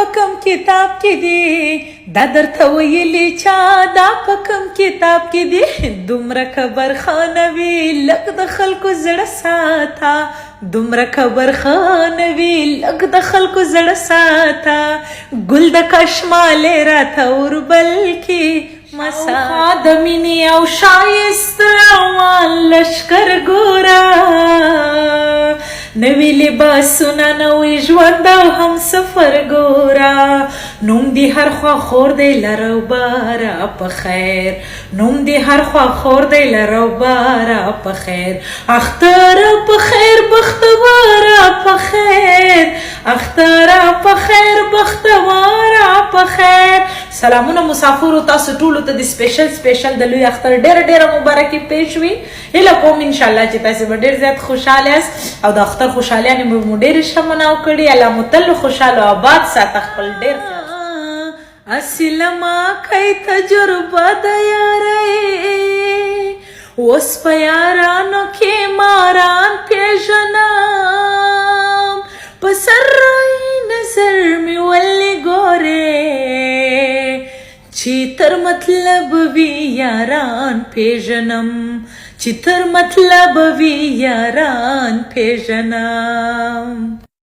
په کوم کتاب کې دی دا درته ویلي چا دا په کوم کتاب کې دی دومره کبرخانه وي لږ د خلکو زړه ساته دومره کبرخانه وي لږ د خلکو زړه ساته ګل د کشمالې راته وربل کې مسا د مینې او ښایست روان لشکر ګوره نوی لباسونه نوی ژوند او هم سفر ګوره نوم دی هر خوا خور دی لره باره په خیر نوم دی هر خوا خور دی لره باره په خیر اختره په خیر بختواره په خیر اختره په خیر بختواره په خیر سلامونه مسافرو تاسو ټولو ته د سپیشل د لوی اختر ډیره مبارکي پیښ وي هیله کوم ان شاء الله چې تاسو به ډیر زیات خوشاله یاست او د اختر خوشحالیانې به مو ډېرې ښه مناو کړي الله مو تل خوشحاله او آباد ساته خپل ډېر اصله ما کوي تجربه د یارۍ اوس په یارانو کې ماران پېژنم په سرای نظر مې ولې ګورې چې تر مطلب وي یاران پېژنم چې تر مطلب وي یاران پېژنم